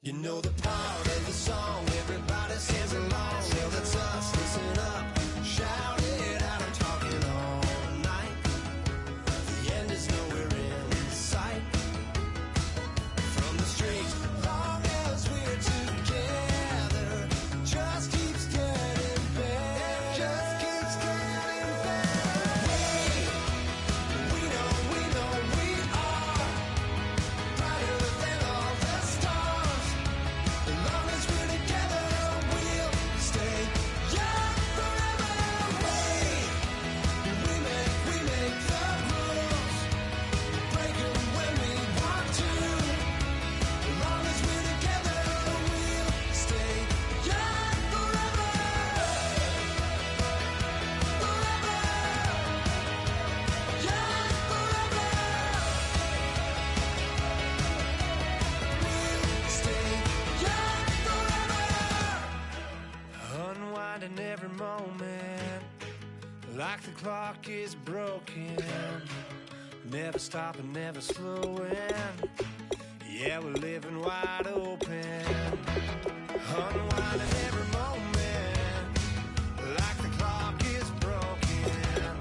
You know the part of the song, everybody sings along. Well, that's us, listen up, shout it out, I'm talking all night. The end is nowhere in sight. From the streets, long as we're together, just keeps getting better, just keeps getting better. We know we are brighter than all the stars. As long as we're together, we'll stay young forever. We make the rules, break 'em when we want to. As long as we're together, we'll stay young forever. Forever. Young forever. We'll stay young forever. Unwinding every moment, like the clock is broken. Never stopping, never slowing. Yeah, we're living wide open. Unwinding every moment, like the clock is broken.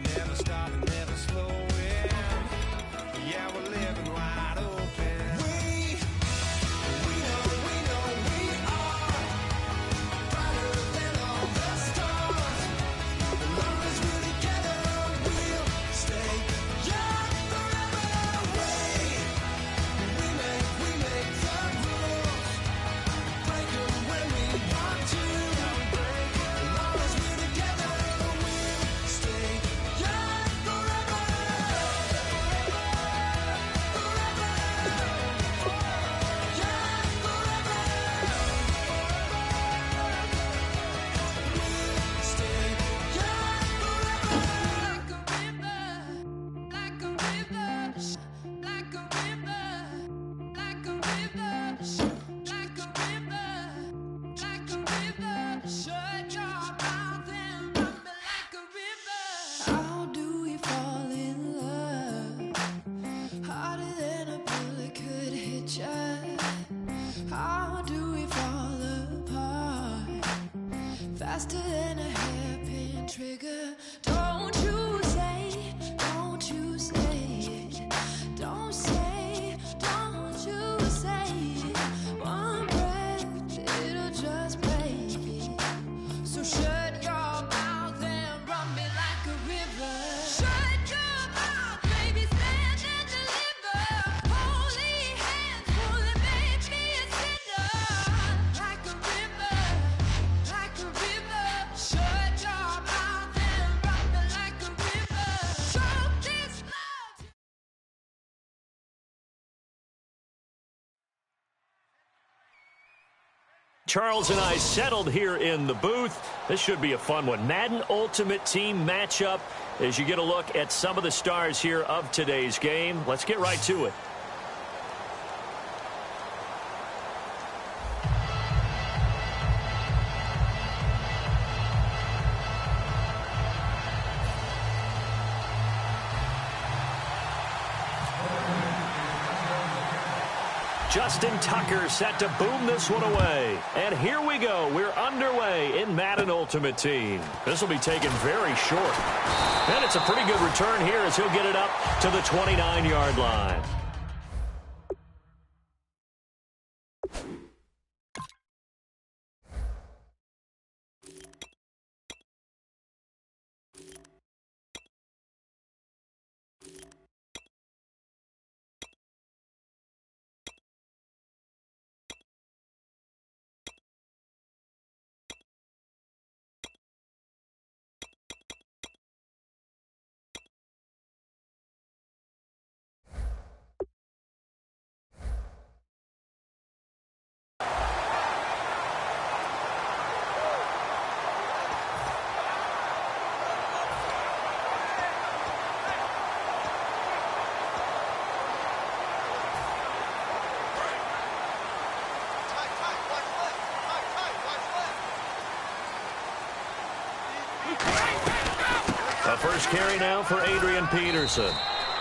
Never stopping, never slowing. Yeah, we're living wide open. We know we are brighter than all the stars. As long as we're together, we'll stay young forever. We make the rules, break 'em when we want to. As long as we're together, we'll stay young forever. Forever. Young forever. We'll stay young forever. Like a river, like a river, like a river, like a river, like a river. Shut your mouth and run me like a river. How do we fall in love? Harder than a bullet could hit ya. How do we fall apart? Faster than a hairpin trigger. Don't you say it. Don't say, don't you say it. One breath, it'll just break it. So shut your mouth and run me like a river. Shut your mouth, baby, stand and deliver. Holy hands, holy, make me a sinner. Like a river, like a river. Shut your mouth and run me like a river. Show this love. Charles and I settled here in the booth. This should be a fun one. Madden Ultimate Team matchup as you get a look at some of the stars here of today's game. Let's get right to it. Justin Tucker set to boom this one away. And here we go. We're underway in Madden Ultimate Team. This will be taken very short. And it's a pretty good return here as he'll get it up to the 29-yard line. A first carry now for Adrian Peterson.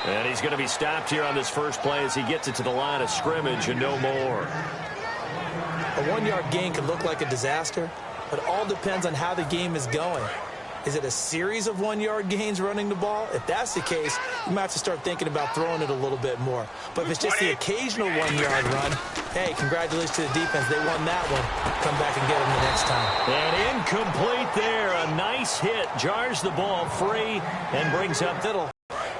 And he's going to be stopped here on this first play as he gets it to the line of scrimmage and no more. A 1-yard gain can look like a disaster, but it all depends on how the game is going. Is it a series of 1-yard gains running the ball? If that's the case, you might have to start thinking about throwing it a little bit more. But if it's just the occasional 1-yard run, hey, congratulations to the defense. They won that one. Come back and get them the next time. And incomplete there. A nice hit. Jars the ball free and brings up middle.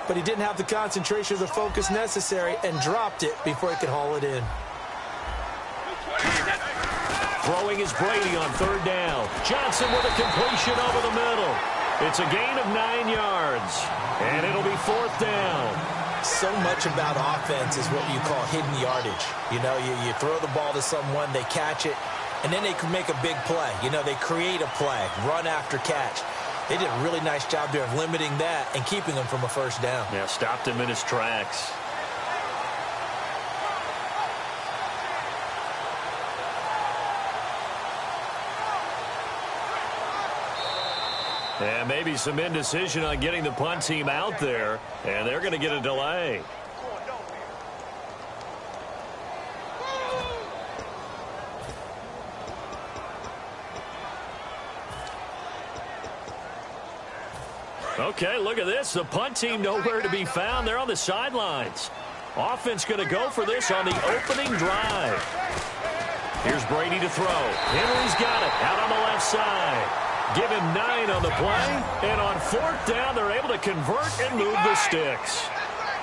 But he didn't have the concentration or the focus necessary and dropped it before he could haul it in. Throwing is Brady on third down. Johnson with a completion over the middle. It's a gain of 9 yards, and it'll be fourth down. So much about offense is what you call hidden yardage. You know, you throw the ball to someone, they catch it, and then they can make a big play. You know, they create a play, run after catch. They did a really nice job there of limiting that and keeping him from a first down. Yeah, stopped him in his tracks. And maybe some indecision on getting the punt team out there, and they're going to get a delay. Okay, look at this. The punt team nowhere to be found. They're on the sidelines. Offense going to go for this on the opening drive. Here's Brady to throw. Henry's got it out on the left side. Give him 9 on the play, and on fourth down, they're able to convert and move the sticks.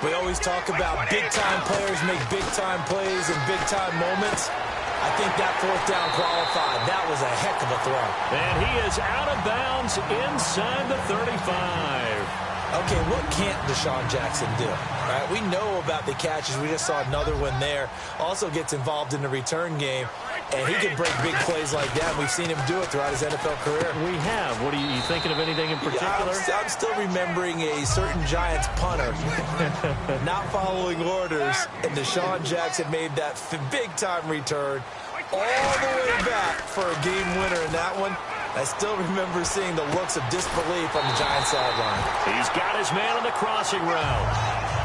We always talk about big-time players make big-time plays in big-time moments. I think that fourth down qualified. That was a heck of a throw. And he is out of bounds inside the 35. Okay, what can't Deshaun Jackson do? Right? We know about the catches. We just saw another one there. Also gets involved in the return game. And he can break big plays like that. We've seen him do it throughout his NFL career. We have. What are you thinking of anything in particular? Yeah, I'm still remembering a certain Giants punter not following orders, and Deshaun Jackson made that big-time return all the way back for a game winner in that one. I still remember seeing the looks of disbelief on the Giants sideline. He's got his man on the crossing route.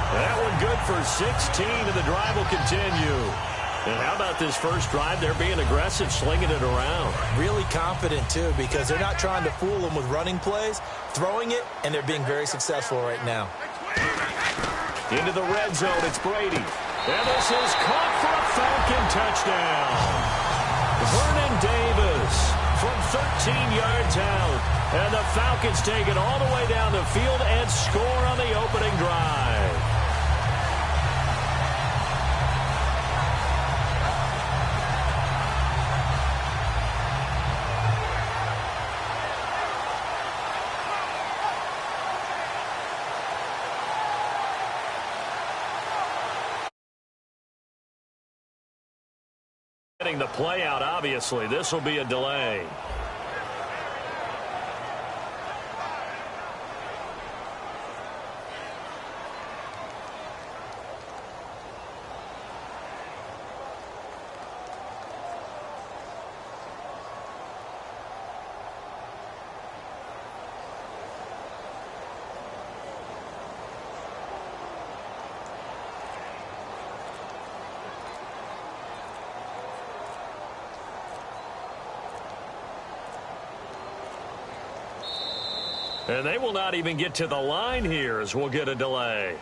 That one good for 16, and the drive will continue. And how about this first drive? They're being aggressive, slinging it around. Really confident, too, because they're not trying to fool them with running plays, throwing it, and they're being very successful right now. Into the red zone, it's Brady. And this is caught for a Falcon touchdown. Vernon Davis from 13 yards out. And the Falcons take it all the way down the field and score on the opening drive. Getting the play out, obviously. This will be a delay. And they will not even get to the line here as we'll get a delay.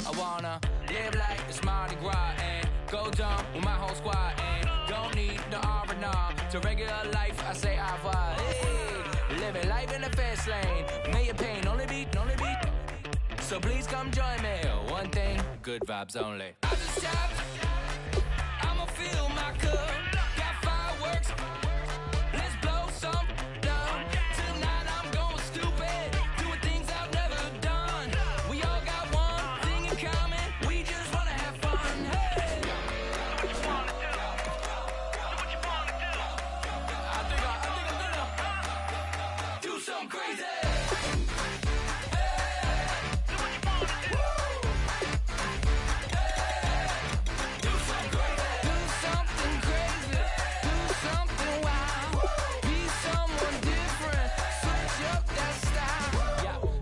I wanna live like it's Mardi Gras and go dumb with my whole squad and Don't need no R&R. To regular life, I say au revoir. Hey, living life in the fast lane. May your pain only be. So please come join me. One thing, good vibes only. I just tapped. I'ma fill my cup. Got fireworks. Let's blow some down. Tonight I'm going stupid. Doing things I've never done. We all got one thing in common. We just wanna have fun. Hey. Do what you wanna do. Do what you wanna do. I think I'm gonna do something crazy.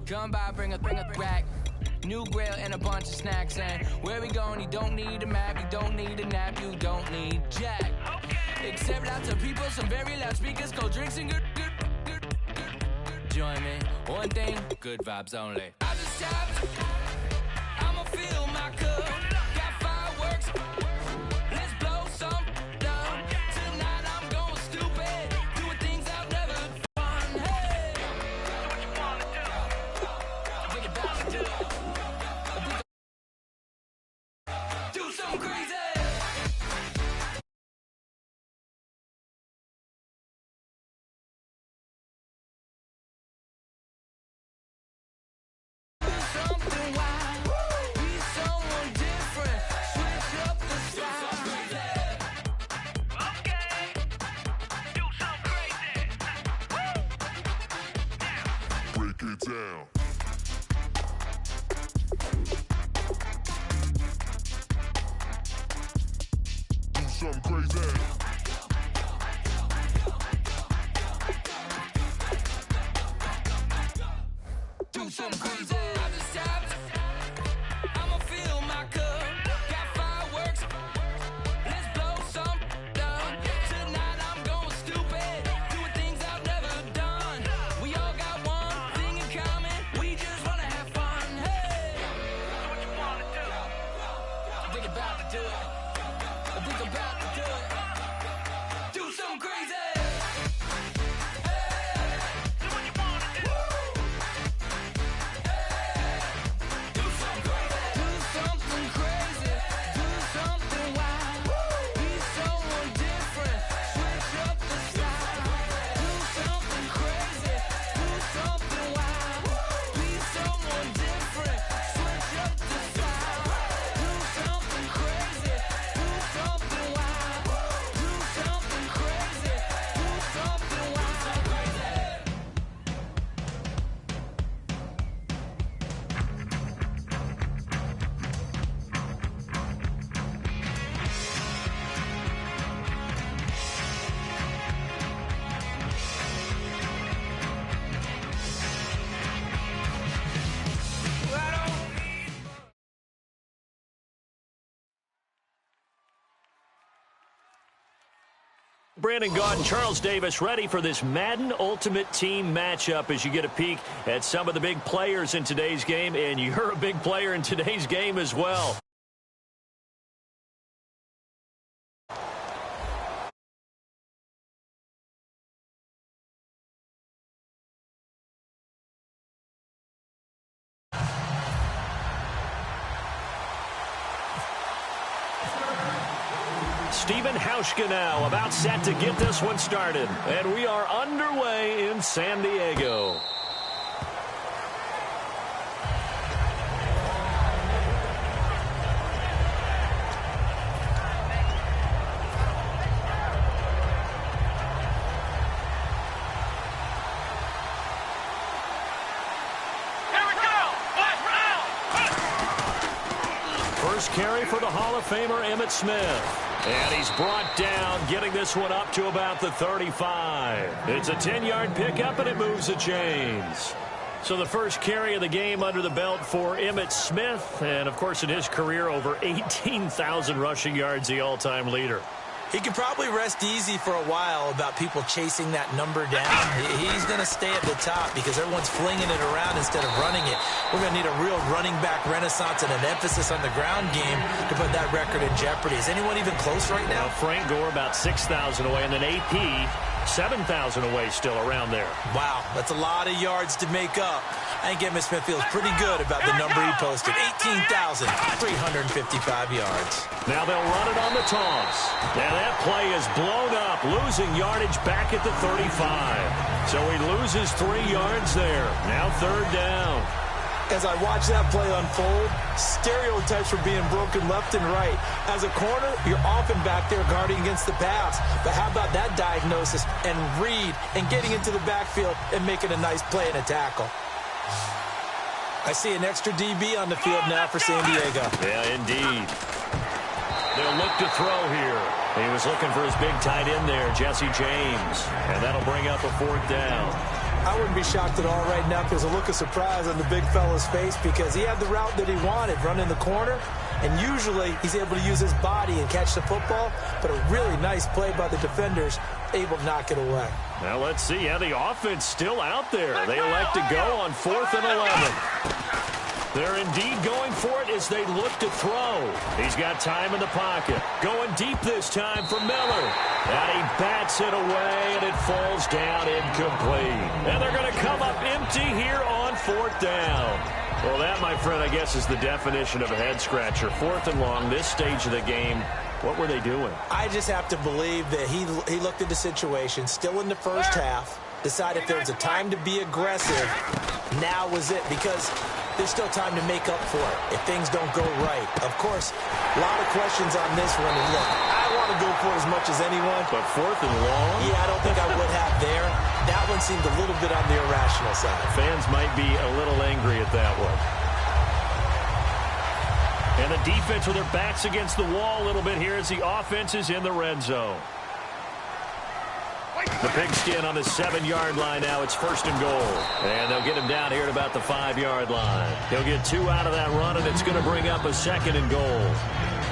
Come by, bring a rack. New grill and a bunch of snacks. And where we going, you don't need a map, you don't need a nap, you don't need jack. Except lots of people, some very loud speakers, cold drinks and good. Join me, one thing, good vibes only. I just tapped, I'ma fill my cup. Got fireworks, let's blow some down. Tonight I'm going stupid, doing things I've never done. Hey, do what you wanna do. Think about to do. Do something crazy. Something wild, be someone different, switch up the style. Okay, do something crazy. Break it down. Do something crazy. Do something crazy. I just tapped. I'ma fill my cup. Got fireworks. Let's blow some down. Tonight I'm going stupid. Doing things I've never done. We all got one thing in common. We just wanna have fun. Hey, do what you wanna do. Think about to do it. Think about to do it. Do something crazy. Do what you wanna do. Do something crazy, do something wild. Be someone different, switch up the style. Do something crazy, do something wild. Be someone different, switch up the style. Do something crazy, do something wild. Do something crazy, do something wild. Brandon Gaud and Charles Davis ready for this Madden Ultimate Team matchup as you get a peek at some of the big players in today's game, and you're a big player in today's game as well. Steven Hauschka now about set to get this one started. And we are underway in San Diego. First carry for the Hall of Famer Emmitt Smith. And he's brought down, getting this one up to about the 35. It's a 10-yard pickup, and it moves the chains. So the first carry of the game under the belt for Emmitt Smith. And, of course, in his career, over 18,000 rushing yards, the all-time leader. He can probably rest easy for a while about people chasing that number down. He's going to stay at the top because everyone's flinging it around instead of running it. We're going to need a real running back renaissance and an emphasis on the ground game to put that record in jeopardy. Is anyone even close right now? Frank Gore about 6,000 away, and then AP 7,000 away still around there. Wow, that's a lot of yards to make up. I think Emmitt Smith feels pretty good about the number he posted, 18,355 yards. Now they'll run it on the toss. And that play is blown up, losing yardage back at the 35. So he loses 3 yards there. Now third down. As I watch that play unfold, stereotypes were being broken left and right. As a corner, you're often back there guarding against the pass. But how about that diagnosis and read and getting into the backfield and making a nice play and a tackle? I see an extra DB on the field now for San Diego. Yeah, indeed. They'll look to throw here. He was looking for his big tight end there, Jesse James. And that'll bring up a 4th down. I wouldn't be shocked at all right now if there's a look of surprise on the big fella's face because he had the route that he wanted, running the corner, and usually he's able to use his body and catch the football, but a really nice play by the defenders, able to knock it away. Now let's see how the offense still out there. They elect to go on 4th and 11. They're indeed going for it as they look to throw. He's got time in the pocket. Going deep this time for Miller. And he bats it away, and it falls down incomplete. And they're going to come up empty here on 4th down. Well, that, my friend, I guess is the definition of a head-scratcher. 4th and long, this stage of the game. What were they doing? I just have to believe that he looked at the situation, still in the first half, decided if there was a time to be aggressive, now was it, because there's still time to make up for it if things don't go right. Of course, a lot of questions on this one. And look, I want to go for it as much as anyone. But 4th and long? Yeah, I don't think I would have there. That one seemed a little bit on the irrational side. Fans might be a little angry at that one. And the defense with their backs against the wall a little bit here as the offense is in the red zone. The pigskin on the 7-yard line now. It's 1st and goal. And they'll get him down here at about the 5-yard line. He'll get 2 out of that run, and it's going to bring up a 2nd and goal.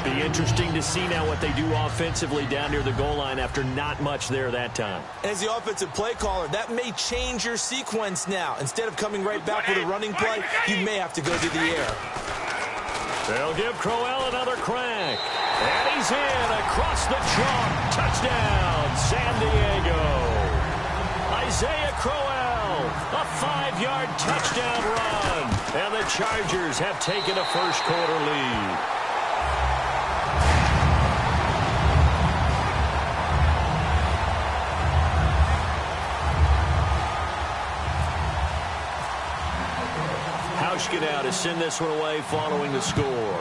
Be interesting to see now what they do offensively down near the goal line after not much there that time. As the offensive play caller, that may change your sequence now. Instead of coming right back with a running play, you may have to go to the air. They'll give Crowell another crack. And he's in across the chalk. Touchdown, San Diego. Isaiah Crowell, a 5-yard touchdown run. And the Chargers have taken a first-quarter lead. Hauschka to send this one away following the score.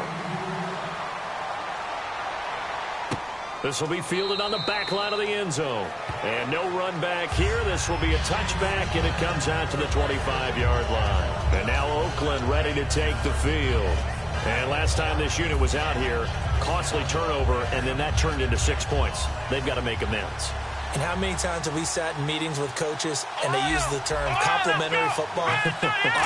This will be fielded on the back line of the end zone. And no run back here. This will be a touchback, and it comes out to the 25-yard line. And now Oakland ready to take the field. And last time this unit was out here, costly turnover, and then that turned into 6 points. They've got to make amends. And how many times have we sat in meetings with coaches and they use the term complementary football?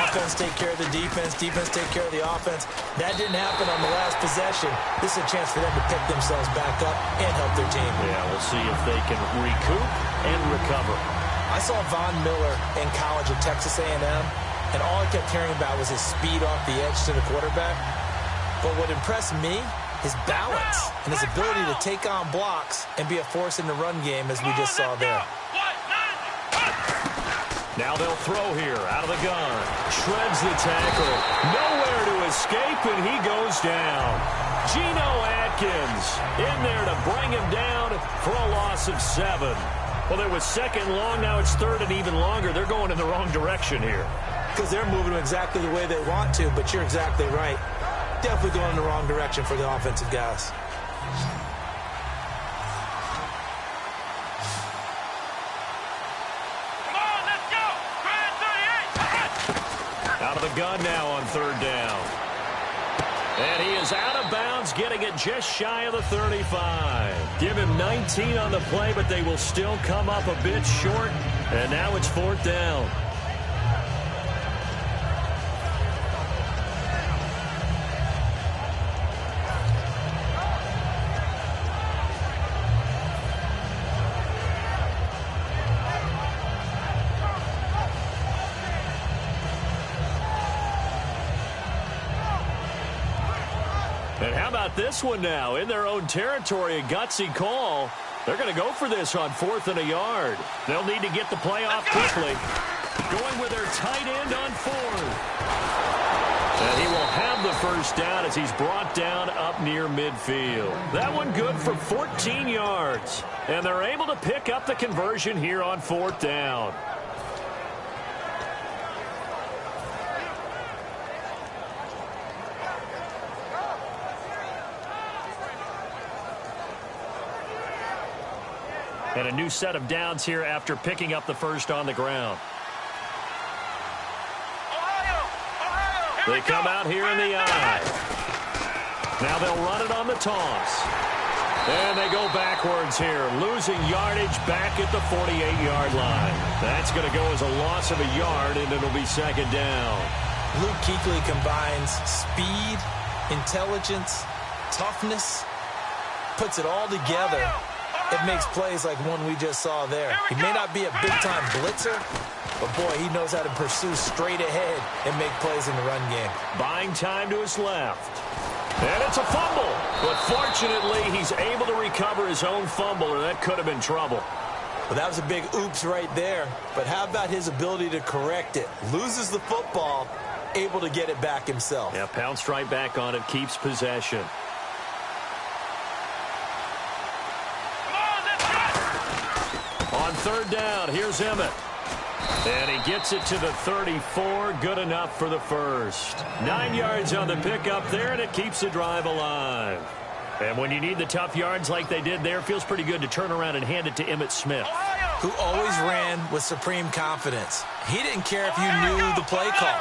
Offense take care of the defense, defense take care of the offense. That didn't happen on the last possession. This is a chance for them to pick themselves back up and help their team. Yeah, we'll see if they can recoup and recover. I saw Von Miller in college at Texas A&M, and all I kept hearing about was his speed off the edge to the quarterback. But what impressed me, his balance and his ability to take on blocks and be a force in the run game, as we just saw there. Now they'll throw here out of the gun. Shreds the tackle. Nowhere to escape, and he goes down. Geno Atkins in there to bring him down for a loss of 7. Well, there was 2nd long. Now it's 3rd and even longer. They're going in the wrong direction here. Because they're moving exactly the way they want to, but you're exactly right. Definitely going in the wrong direction for the offensive guys. Come on, let's go! Out of the gun now on 3rd down. And he is out of bounds, getting it just shy of the 35. Give him 19 on the play, but they will still come up a bit short. And now it's 4th down. about this one now? In their own territory, a gutsy call. They're going to go for this on 4th and a yard. They'll need to get the play off quickly. Going with their tight end on 4th. And he will have the first down as he's brought down up near midfield. That one good for 14 yards. And they're able to pick up the conversion here on 4th down. And a new set of downs here after picking up the first on the ground. They come out here in the eye. Now they'll run it on the toss. And they go backwards here, losing yardage back at the 48-yard line. That's going to go as a loss of a yard, and it'll be 2nd down. Luke Kuechly combines speed, intelligence, toughness, puts it all together. It makes plays like one we just saw there. He may not be a big-time blitzer, but, boy, he knows how to pursue straight ahead and make plays in the run game. Buying time to his left. And it's a fumble. But fortunately, he's able to recover his own fumble, or that could have been trouble. Well, that was a big oops right there. But how about his ability to correct it? Loses the football, able to get it back himself. Yeah, pounced right back on it, keeps possession. On 3rd down, here's Emmett. And he gets it to the 34. Good enough for the first. 9 yards on the pickup there, and it keeps the drive alive. And when you need the tough yards like they did there, it feels pretty good to turn around and hand it to Emmitt Smith. Who always ran with supreme confidence. He didn't care if you knew the play call.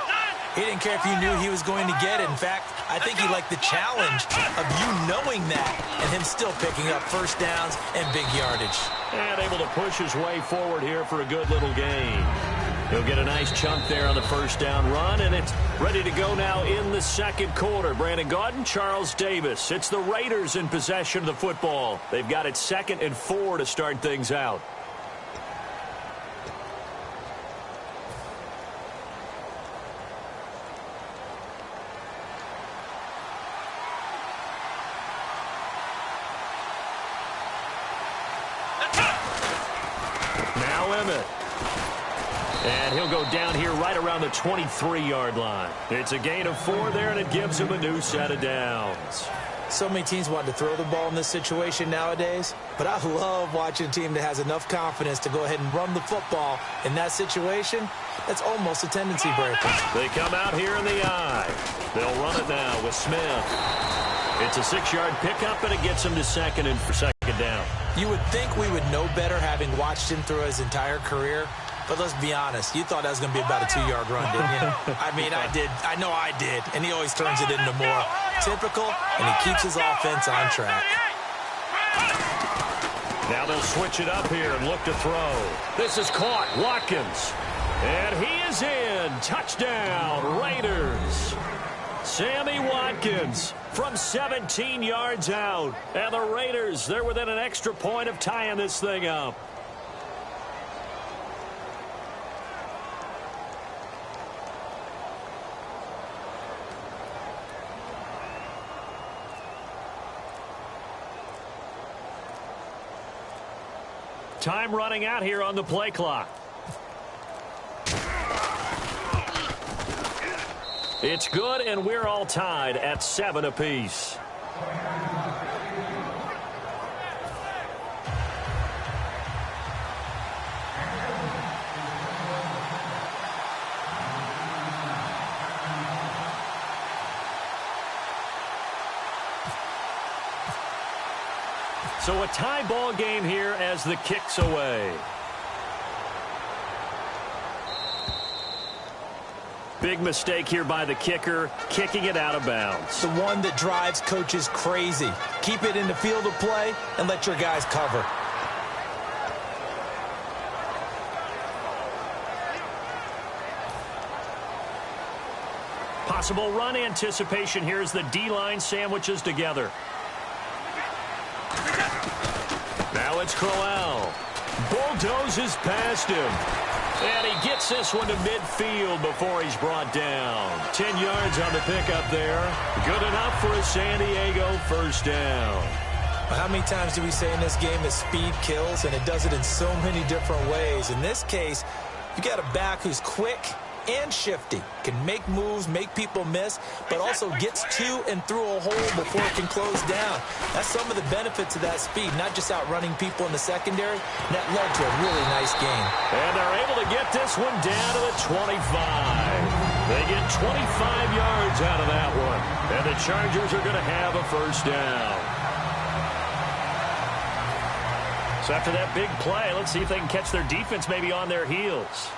He didn't care if you knew he was going to get it. In fact, I think he liked the challenge of you knowing that and him still picking up first downs and big yardage. And able to push his way forward here for a good little gain. He'll get a nice chunk there on the first down run, and it's ready to go now in the 2nd quarter. Brandon Gaudin, Charles Davis. It's the Raiders in possession of the football. They've got it 2nd and 4 to start things out. Now Emmett. And he'll go down here right around the 23-yard line. It's a gain of 4 there, and it gives him a new set of downs. So many teams want to throw the ball in this situation nowadays, but I love watching a team that has enough confidence to go ahead and run the football. In that situation, that's almost a tendency breaker. They come out here in the eye. They'll run it now with Smith. It's a 6-yard pickup, and it gets him to 2nd and for 2nd down. You would think we would know better having watched him through his entire career, but let's be honest. You thought that was going to be about a 2-yard run, didn't you? I mean, I did. I know I did. And he always turns it into more typical, and he keeps his offense on track. Now they'll switch it up here and look to throw. This is caught. Watkins. And he is in. Touchdown, Raiders. Sammy Watkins from 17 yards out. And the Raiders, they're within an extra point of tying this thing up. Time running out here on the play clock. It's good, and we're all tied at 7 apiece. So a tie ball game here as the kick's away. Big mistake here by the kicker, kicking it out of bounds. The one that drives coaches crazy. Keep it in the field of play and let your guys cover. Possible run anticipation here as the D-line sandwiches together. Now it's Crowell. Bulldozes past him. And he gets this one to midfield before he's brought down. 10 yards on the pickup there. Good enough for a San Diego first down. How many times do we say in this game that speed kills, and it does it in so many different ways? In this case, you got a back who's quick and shifty, can make moves, make people miss, but also gets to and through a hole before it can close down. That's some of the benefits of that speed, not just outrunning people in the secondary. And that led to a really nice game. And they're able to get this one down to the 25. They get 25 yards out of that one. And the Chargers are going to have a first down. So after that big play, let's see if they can catch their defense maybe on their heels.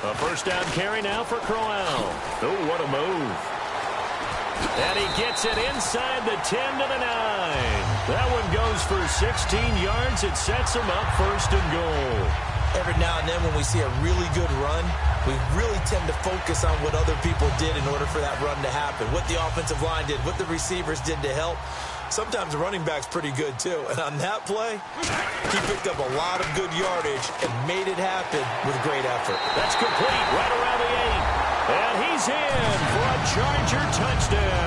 A first down carry now for Crowell. Oh, what a move. And he gets it inside the 10 to the 9. That one goes for 16 yards. It sets him up first and goal. Every now and then when we see a really good run, we really tend to focus on what other people did in order for that run to happen. What the offensive line did, what the receivers did to help. Sometimes the running back's pretty good, too. And on that play, he picked up a lot of good yardage and made it happen with great effort. That's complete right around the 8. And he's in for a Charger touchdown.